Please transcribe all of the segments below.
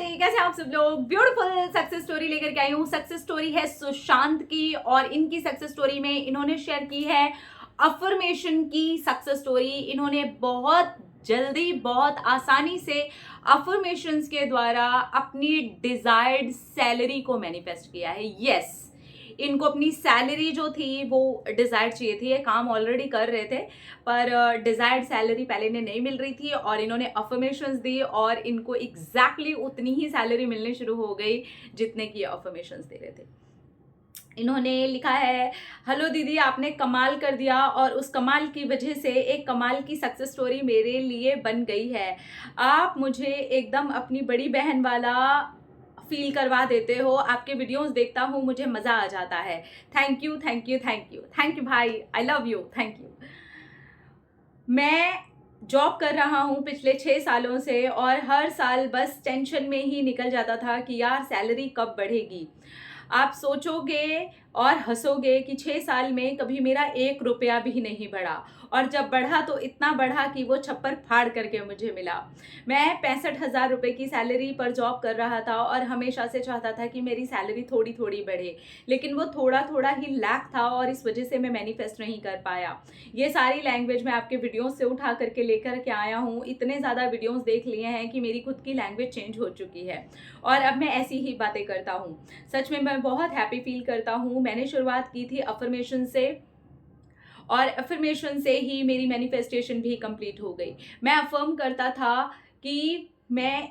कैसे आप सब लोग। ब्यूटीफुल सक्सेस स्टोरी लेकर के आई हूँ। सक्सेस स्टोरी है सुशांत की और इनकी सक्सेस स्टोरी में इन्होंने शेयर की है अफर्मेशन की सक्सेस स्टोरी। इन्होंने बहुत जल्दी बहुत आसानी से अफर्मेशंस के द्वारा अपनी डिजायर्ड सैलरी को मैनिफेस्ट किया है। यस, इनको अपनी सैलरी जो थी वो डिज़ायर्ड चाहिए थी। ये काम ऑलरेडी कर रहे थे पर डिज़ायर्ड सैलरी पहले इन्हें नहीं मिल रही थी और इन्होंने अफर्मेशंस दी और इनको एग्जैक्टली उतनी ही सैलरी मिलनी शुरू हो गई जितने की अफर्मेशंस दे रहे थे। इन्होंने लिखा है, हेलो दीदी, आपने कमाल कर दिया और उस कमाल की वजह से एक कमाल की सक्सेस स्टोरी मेरे लिए बन गई है। आप मुझे एकदम अपनी बड़ी बहन वाला फील करवा देते हो। आपके वीडियोस देखता हूँ, मुझे मज़ा आ जाता है। Thank you thank you thank you thank you भाई, I love you, thank you. मैं जॉब कर रहा हूँ पिछले 6 सालों से और हर साल बस टेंशन में ही निकल जाता था कि यार सैलरी कब बढ़ेगी। आप सोचोगे और हंसोगे कि 6 साल में कभी मेरा 1 रुपया भी नहीं बढ़ा और जब बढ़ा तो इतना बढ़ा कि वो छप्पर फाड़ करके मुझे मिला। मैं 65,000 रुपये की सैलरी पर जॉब कर रहा था और हमेशा से चाहता था कि मेरी सैलरी थोड़ी थोड़ी बढ़े, लेकिन वो थोड़ा थोड़ा ही लैक था और इस वजह से मैं मैनिफेस्ट नहीं कर पाया। ये सारी लैंग्वेज मैं आपके वीडियोस से उठा करके लेकर के आया हूँ। इतने ज़्यादा वीडियोस देख लिए हैं कि मेरी खुद की लैंग्वेज चेंज हो चुकी है और अब मैं ऐसी ही बातें करता हूँ। सच में मैं बहुत हैप्पी फील करता हूँ। मैंने शुरुआत की थी अफर्मेशन से और अफर्मेशन से ही मेरी मैनिफेस्टेशन भी कंप्लीट हो गई। मैं अफर्म करता था कि मैं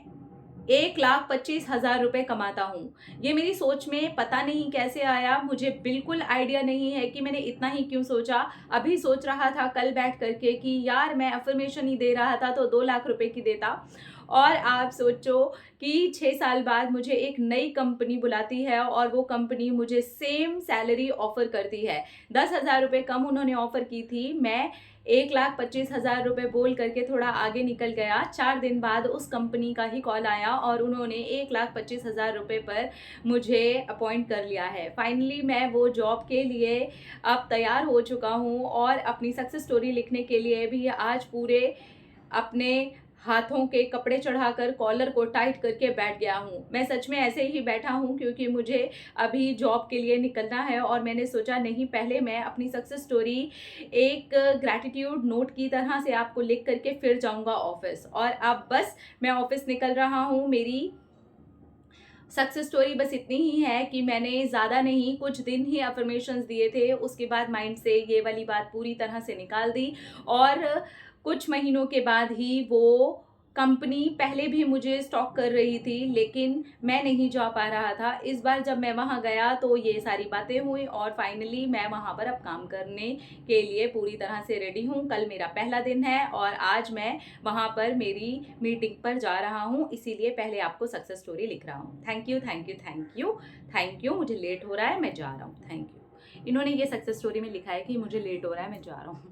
1,25,000 रुपये कमाता हूँ। ये मेरी सोच में पता नहीं कैसे आया, मुझे बिल्कुल आइडिया नहीं है कि मैंने इतना ही क्यों सोचा। अभी सोच रहा था कल बैठ करके कि यार मैं अफर्मेशन ही दे रहा था तो 2 लाख रुपए की देता। और आप सोचो कि 6 साल बाद मुझे एक नई कंपनी बुलाती है और वो कंपनी मुझे सेम सैलरी ऑफर करती है। 10,000 रुपये कम उन्होंने ऑफर की थी। मैं 1,25,000 रुपये बोल करके थोड़ा आगे निकल गया। 4 दिन बाद उस कंपनी का ही कॉल आया और उन्होंने 1,25,000 रुपये पर मुझे अपॉइंट कर लिया है। फाइनली मैं वो जॉब के लिए अब तैयार हो चुका हूँ और अपनी सक्सेस स्टोरी लिखने के लिए भी आज पूरे अपने हाथों के कपड़े चढ़ाकर कॉलर को टाइट करके बैठ गया हूँ। मैं सच में ऐसे ही बैठा हूँ क्योंकि मुझे अभी जॉब के लिए निकलना है और मैंने सोचा नहीं, पहले मैं अपनी सक्सेस स्टोरी एक ग्रैटिट्यूड नोट की तरह से आपको लिख करके फिर जाऊँगा ऑफिस। और अब बस मैं ऑफिस निकल रहा हूँ। मेरी सक्सेस स्टोरी बस इतनी ही है कि मैंने ज़्यादा नहीं, कुछ दिन ही अफर्मेशंस दिए थे, उसके बाद माइंड से ये वाली बात पूरी तरह से निकाल दी और कुछ महीनों के बाद ही वो कंपनी पहले भी मुझे स्टॉक कर रही थी लेकिन मैं नहीं जा पा रहा था। इस बार जब मैं वहाँ गया तो ये सारी बातें हुई और फाइनली मैं वहाँ पर अब काम करने के लिए पूरी तरह से रेडी हूँ। कल मेरा पहला दिन है और आज मैं वहाँ पर मेरी मीटिंग पर जा रहा हूँ, इसीलिए पहले आपको सक्सेस स्टोरी लिख रहा हूँ। Thank you thank you thank you thank you. मुझे लेट हो रहा है, मैं जा रहा हूँ। Thank you. इन्होंने ये सक्सेस स्टोरी में लिखा है कि मुझे लेट हो रहा है, मैं जा रहा हूँ।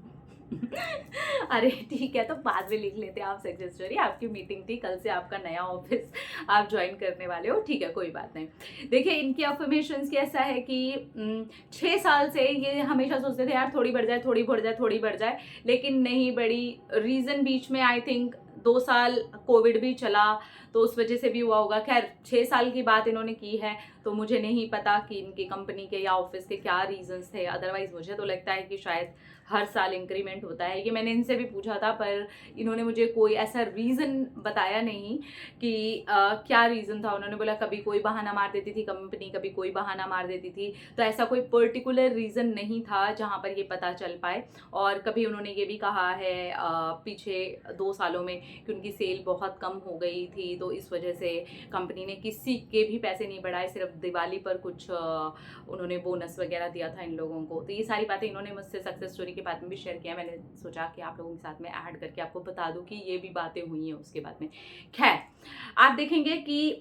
अरे ठीक है, तो बाद में लिख लेते हैं आप सक्सेस स्टोरी। आपकी मीटिंग थी, कल से आपका नया ऑफिस आप ज्वाइन करने वाले हो, ठीक है, कोई बात नहीं। देखिए इनकी अफर्मेशंस की ऐसा है कि 6 साल से ये हमेशा सोचते थे यार थोड़ी बढ़ जाए थोड़ी बढ़ जाए थोड़ी बढ़ जाए, लेकिन नहीं बढ़ी। रीज़न बीच में आई थिंक 2 साल कोविड भी चला तो उस वजह से भी हुआ होगा। खैर 6 साल की बात इन्होंने की है तो मुझे नहीं पता कि इनकी कंपनी के या ऑफिस के क्या रीजंस थे। अदरवाइज मुझे तो लगता है कि शायद हर साल इंक्रीमेंट होता है। ये मैंने इनसे भी पूछा था पर इन्होंने मुझे कोई ऐसा रीज़न बताया नहीं कि क्या रीज़न था। उन्होंने बोला कभी कोई बहाना मार देती थी कंपनी, कभी कोई बहाना मार देती थी, तो ऐसा कोई पर्टिकुलर रीज़न नहीं था जहाँ पर ये पता चल पाए। और कभी उन्होंने ये भी कहा है पीछे 2 सालों में कि उनकी सेल बहुत कम हो गई थी तो इस वजह से कंपनी ने किसी के भी पैसे नहीं बढ़ाए, सिर्फ दिवाली पर कुछ उन्होंने बोनस वगैरह दिया था इन लोगों को। तो ये सारी बातें इन्होंने मुझसे सक्सेस स्टोरी के बाद में भी शेयर किया। मैंने सोचा कि आप लोगों के साथ में ऐड करके आपको बता दूं कि ये भी बातें हुई हैं उसके बाद में। खैर आप देखेंगे कि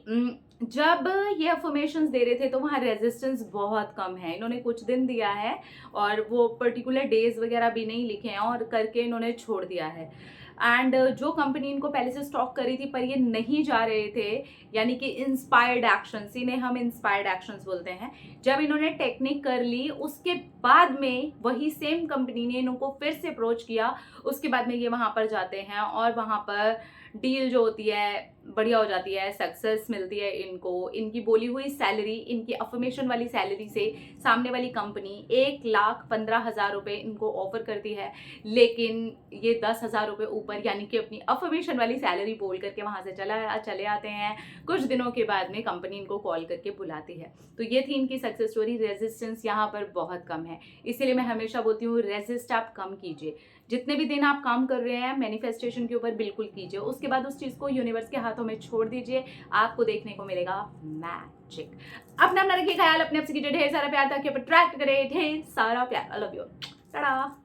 जब ये अफर्मेशंस दे रहे थे तो वहाँ रेजिस्टेंस बहुत कम है। इन्होंने कुछ दिन दिया है और वो पर्टिकुलर डेज वगैरह भी नहीं लिखे हैं और करके इन्होंने छोड़ दिया है। एंड जो कंपनी इनको पहले से स्टॉक करी थी पर ये नहीं जा रहे थे, यानी कि इंस्पायर्ड एक्शंस, इन्हें हम इंस्पायर्ड एक्शंस बोलते हैं। जब इन्होंने टेक्निक कर ली उसके बाद में वही सेम कंपनी ने इनको फिर से अप्रोच किया, उसके बाद में ये वहाँ पर जाते हैं और वहाँ पर डील जो होती है बढ़िया हो जाती है, सक्सेस मिलती है इनको, इनकी बोली हुई सैलरी, इनकी अफर्मेशन वाली सैलरी से सामने वाली कंपनी 1,15,000 रुपये इनको ऑफर करती है, लेकिन ये 10,000 रुपये ऊपर यानी कि अपनी अफर्मेशन वाली सैलरी बोल करके वहाँ से चले आते हैं। कुछ दिनों के बाद में कंपनी इनको कॉल करके बुलाती है। तो ये थी इनकी सक्सेस स्टोरी। रेजिस्टेंस यहाँ पर बहुत कम है, इसीलिए मैं हमेशा बोलती हूँ रेजिस्ट आप कम कीजिए। जितने भी दिन आप काम कर रहे हैं मैनिफेस्टेशन के ऊपर बिल्कुल कीजिए, उसके बाद उस चीज़ को यूनिवर्स के हाथों में छोड़ दीजिए, आपको देखने को मिलेगा मैजिक। अपना रखिए ख्याल, अपने आप से कीजिए ढेर सारा प्यार ताकि आप अट्रैक्ट करे ढेर सारा प्यार। I love you. टाटा।